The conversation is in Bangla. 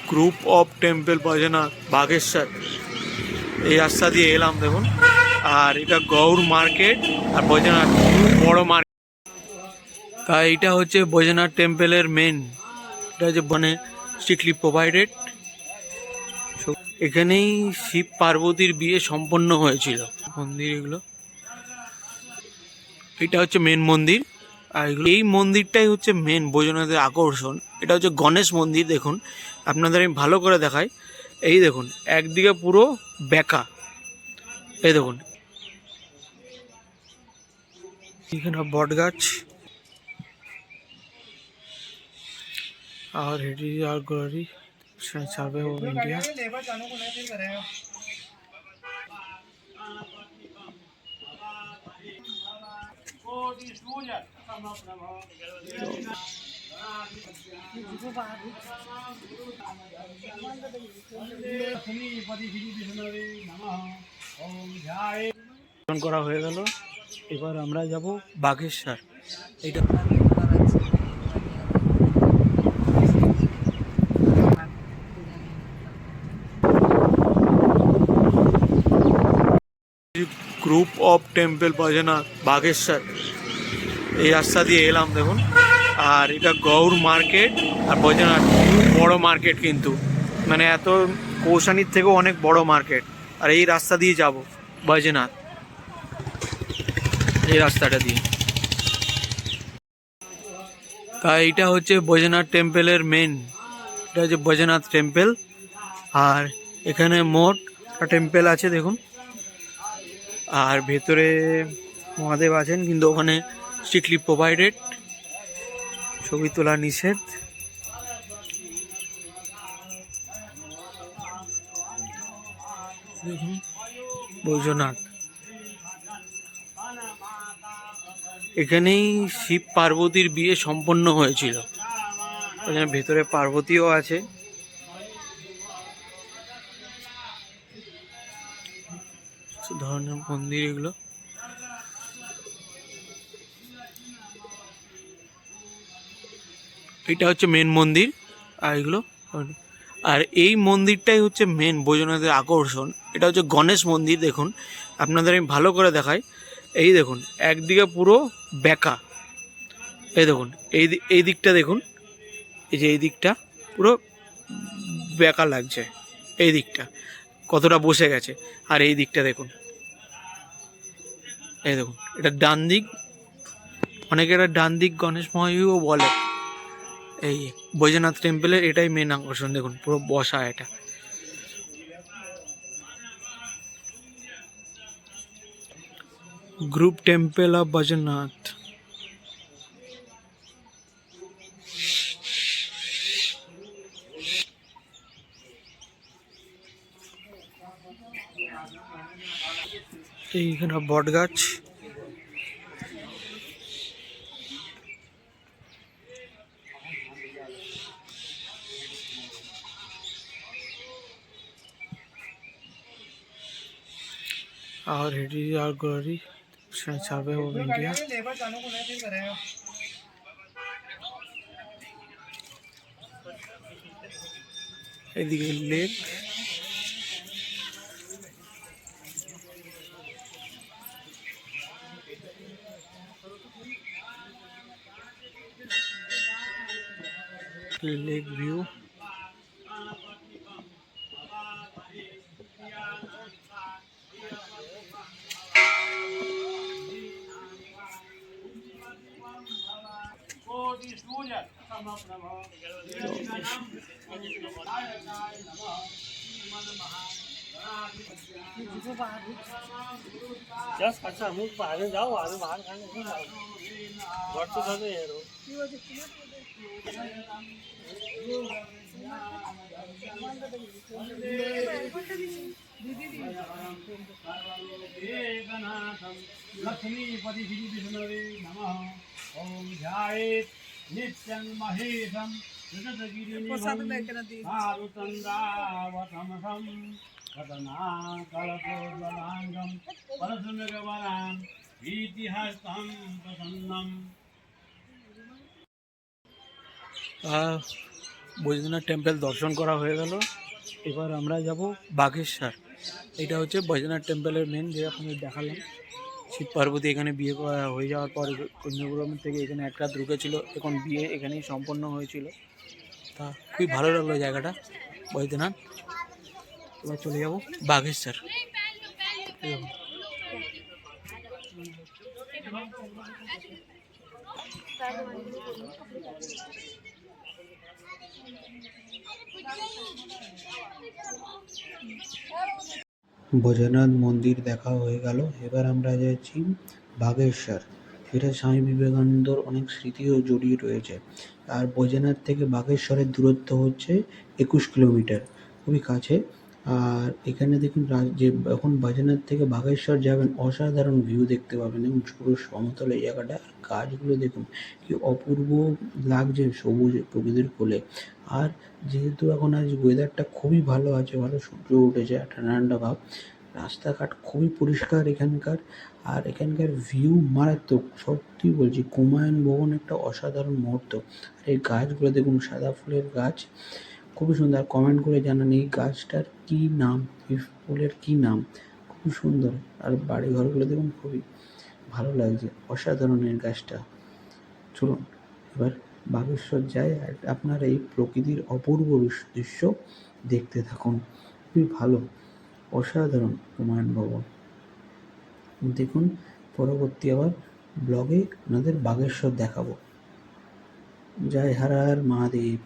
Group of temple Baijnath Bageshwar এই রাস্তা দিয়ে এলাম দেখুন। আর এটা গৌর মার্কেট আর বৈজনাথ বড় মার্কেট। তাই এটা হচ্ছে বৈজনাথ টেম্পলের মেন, এটা হচ্ছে মানে স্ট্রিক্টলি প্রোভাইডেড। এখানেই শিব পার্বতীর বিয়ে সম্পন্ন হয়েছিল। মন্দির এগুলো, এটা হচ্ছে মেন মন্দির। আর এই মন্দিরটাই হচ্ছে মেন বৈজনাথের আকর্ষণ। এটা হচ্ছে গণেশ মন্দির। দেখুন আপনাদের আমি ভালো করে দেখাই। এই দেখুন একদিকে পুরো বেঁকা, এই দেখুন এখানে বট গাছ আর হেডি আর গ্লোরি সার্ভে অফ ইন্ডিয়া। করা হয়ে গেল, এবার আমরা যাব বাগেশ্বর। এটা group of temple Baijnath Bageshwar এই রাস্তা দিয়ে এলাম দেখুন। আর এটা গৌর মার্কেট আর বৈজনাথ বড় মার্কেট, কিন্তু মানে এত কৌশানির থেকেও অনেক বড় মার্কেট। আর এই রাস্তা দিয়ে যাব বৈজনাথ, এই রাস্তাটা দিয়ে। তাই এটা হচ্ছে বৈজনাথ টেম্পলের মেন, এটা হচ্ছে বৈজনাথ টেম্পল। আর এখানে মোট টেম্পল আছে দেখুন। আর ভেতরে মহাদেব আছেন, কিন্তু ওখানে স্ট্রিক্টলি প্রোভাইডেড, ছবি তোলা নিষেধ। দেখুন বৈজনাথ, এখানেই শিব পার্বতীর বিয়ে সম্পন্ন হয়েছিল। এখানে ভেতরে পার্বতীও আছে। ধরনের মন্দির এগুলো। এটা হচ্ছে মেন মন্দির। আর এগুলো, আর এই মন্দিরটাই হচ্ছে মেন বৈজনাথের আকর্ষণ। এটা হচ্ছে গণেশ মন্দির। দেখুন আপনাদের আমি ভালো করে দেখাই। এই দেখুন একদিকে পুরো বেঁকা, এই দেখুন এই দিকটা দেখুন, এই যে এই দিকটা পুরো বেঁকা লাগছে, এই দিকটা কতটা বসে গেছে। আর এই দিকটা দেখুন, এই দেখুন এটা ডান দিক, অনেকে এটা ডান দিক গণেশ মহাদেবও বলে। এই বৈজনাথ টেম্পলের এটাই মেন আকর্ষণ। দেখুন পুরো বসা এটা। Group temple of Baijnath. এইখানে বট গাছ, और हेडी और ग्लोरी सार्भे ऑफ इंडिया। এদিকে লেক, লেক ভিউ। अच्छा मुख बाहर जाओ आगे बाहर खाने नहीं जाओ घर तो जाते यार लक्ष्मीपति विष्णवे नमः ओम ध्यायेत् नित्यं महेशं जगद्गिरिनिवासं कथनाकल्पोज्ज्वलाङ्गं परशुमेघवरां इतिहासं प्रसन्नम्। বৈদ্যনাথ টেম্পল দর্শন করা হয়ে গেল। এবার আমরা যাব বাগেশ্বর। এটা হচ্ছে বৈদ্যনাথ টেম্পলের মেন, যে আপনাদের দেখালাম। শিব পার্বতী এখানে বিয়ে করা হয়ে যাওয়ার পর কন্যাকুমারী থেকে এখানে এক রাত ঢুকেছিল, এখন বিয়ে এখানেই সম্পন্ন হয়েছিল। তা খুবই ভালো লাগলো জায়গাটা বৈদ্যনাথ। এবার চলে যাব বাগেশ্বর। এই দেখুন। বৈদ্যনাথ মন্দির দেখা হয়ে গেল। এবার আমরা যাচ্ছি বাগেশ্বর। এটা স্বামী বিবেকানন্দর অনেক স্মৃতিও জড়িয়ে রয়েছে। আর বৈদ্যনাথ থেকে বাগেশ্বরের দূরত্ব হচ্ছে 21 কিলোমিটার, খুবই কাছে। আর এখানে দেখুন যে এখন বৈদ্যনাথ থেকে বাগেশ্বর যাবেন, অসাধারণ ভিউ দেখতে পাবেন এবং পুরো সমতল এই জায়গাটা। আর গাছগুলো দেখুন কি অপূর্ব লাগছে সবুজ প্রকৃতির কোলে। আর যেহেতু এখন আজ ওয়েদারটা খুবই ভালো আছে, ভালো সূর্য উঠেছে, একটা ঠান্ডা ভাব, রাস্তাঘাট খুবই পরিষ্কার এখানকার। আর এখানকার ভিউ মারাত্মক, সত্যি বলছি। কুমায়ুন ভবন একটা অসাধারণ মুহূর্ত। আর এই গাছগুলো দেখুন, সাদা ফুলের গাছ, খুবই সুন্দর। কমেন্ট করে জানান এই গাছটার কী নাম, এই ফুলের কী নাম, খুবই সুন্দর। আর বাড়ি ঘরগুলো দেখুন, খুবই ভালো লাগছে, অসাধারণ এই গাছটা। চলুন এবার বাগেশ্বর যাই, আর আপনারা এই প্রকৃতির অপূর্ব দৃশ্য দেখতে থাকুন। খুবই ভালো, অসাধারণ হুমায়ুন ভবন। দেখুন পরবর্তী আবার ব্লগে আপনাদের বাগেশ্বর দেখাবো। জয় হর হর মহাদেব।